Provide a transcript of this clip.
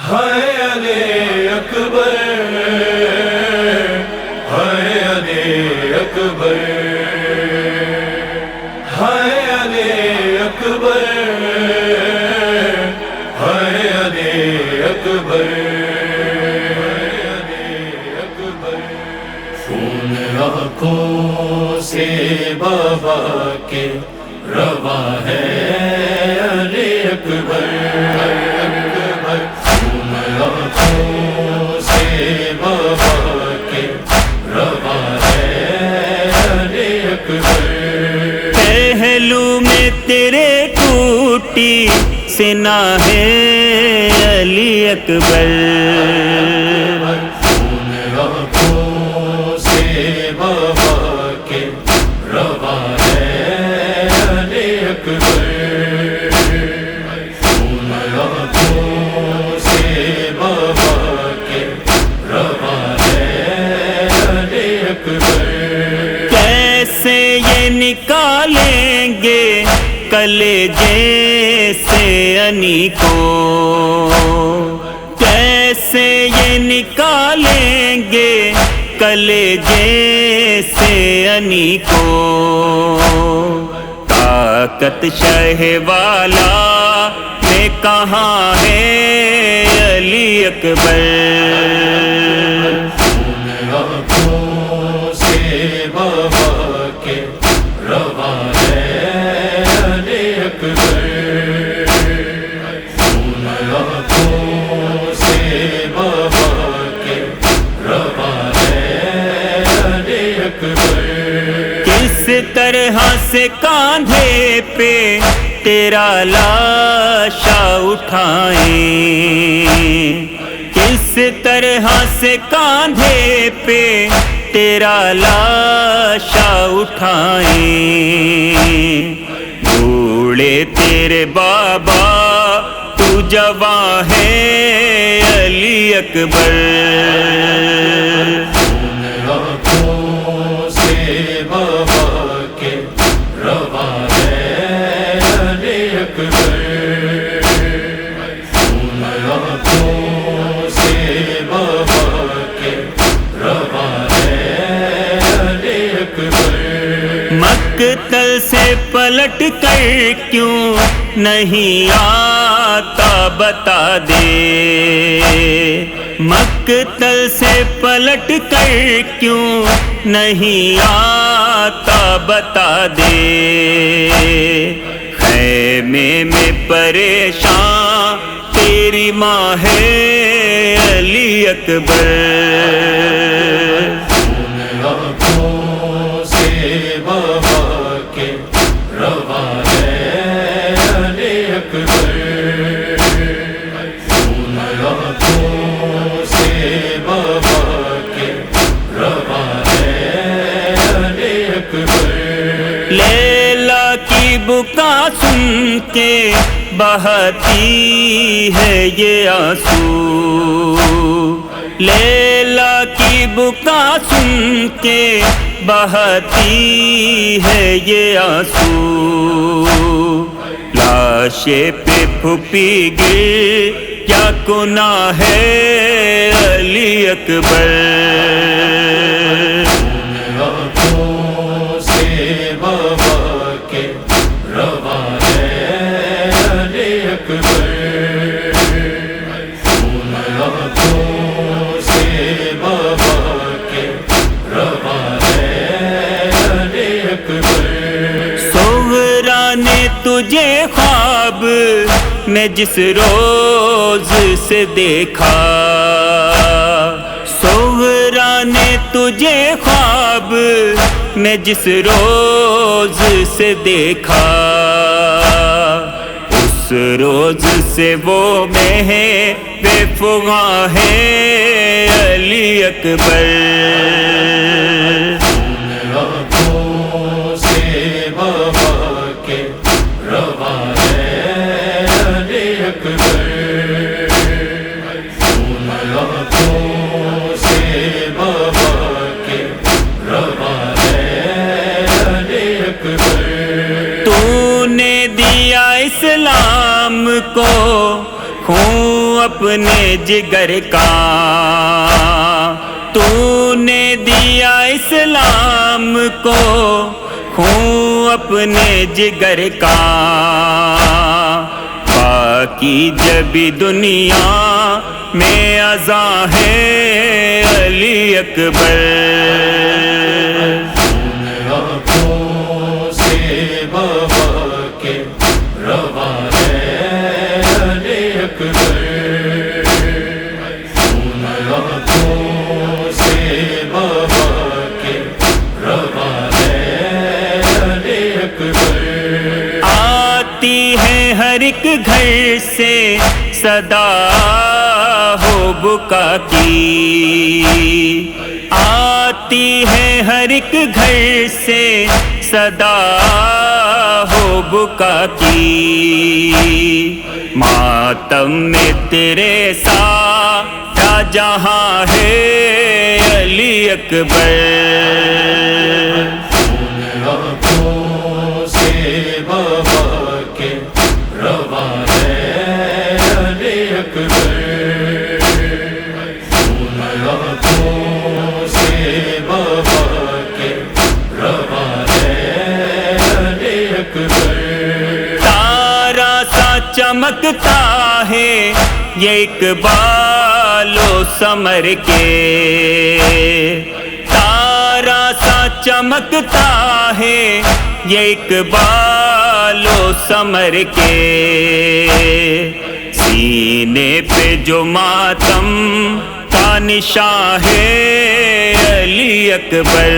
ہے علی اکبر، ہے علی اکبر، ہے علی اکبر، ہے علی اکبر، خون آنکھوں سے بابا کے رواں ہے علی اکبر، خون آنکھوں سے بابا کے رواں ہے علی اکبر، پہلو میں تیرے ٹوٹی سنا ہے علی اکبر، خون آنکھوں سے بابا کے رواں ہے علی اکبر، خون آنکھوں سے بابا کے رواں ہے علی اکبر، کیسے یہ نکالیں گے کلیجے سے انی کو، کیسے یہ نکالیں گے کلیجے سے انی کو، طاقت شہ والا میں کہاں ہے علی اکبر، خون آنکھوں سے بابا کے رواں ہے علی اکبر، خون آنکھوں سے بابا کے رواں ہے علی اکبر، کس طرح سے کاندھے پہ تیرا لاشا اٹھائیں، کس طرح سے کاندھے پہ تیرا لاشا اٹھائیں، بوڑھے تیرے بابا تو جواں ہے علی اکبر، خون آنکھوں سے بابا کے رواں ہے علی اکبر، خون آنکھوں سے بابا کے رواں ہے علی اکبر، مقتل سے پلٹ کر کیوں نہیں آتا بتا دے، مقتل سے پلٹ کر کیوں نہیں آتا بتا دے، خیمے میں پریشان تیری ماں ہے علی اکبر، خون آنکھوں سے بابا کے رواں ہے علی اکبر، خون آنکھوں سے بابا کے رواں ہے علی اکبر، لیلا کی بکا سن کے بہتی ہے یہ آنسو، لیلا کی بکا سن کے بہتی ہے یہ آنسو، لاشے پہ پھپی گر کیا گناہ ہے علی اکبر، خون آنکھوں سے بابا کے رواں ہے علی اکبر، خون آنکھوں سے بابا کے رواں ہے علی اکبر، سغرا نے تجھے خواب میں جس روز سے دیکھا، سغرا نے تجھے خواب میں جس روز سے دیکھا، اس روز سے وہ میں بے فغاں ہے علی اکبر، خون آنکھوں سے بابا کے رواں ہے علی اکبر، خون آنکھوں سے بابا کے رواں ہے علی اکبر، تو نے دیا اسلام کو خون اپنے جگر کا، تو نے دیا اسلام کو خون اپنے جگر کا، باقی جبھی دنیا میں ازاں ہے علی اکبر۔ آنکھوں سے بابا کے رواں ہے علی اکبر، آنکھوں سے بابا کے رواں ہے علی اکبر۔ آتی ہے ہر ایک گھر سے صدا ہو بکا کی، آتی ہے ہر ایک گھر سے صدا ہو بکا کی، ماتم میں تیرے ساتھ جہاں ہے علی اکبر۔ آنکھوں سے بابا کے رواں ہے علی اکبر، آنکھوں سے بابا کے رواں ہے علی اکبر۔ تارا سا چمکتا ہے یہ اقبال و سمر کے، تارا سا چمکتا ہے یہ اقبال و سمر کے، سینے پہ جو ماتم کا نشان ہے علی اکبر۔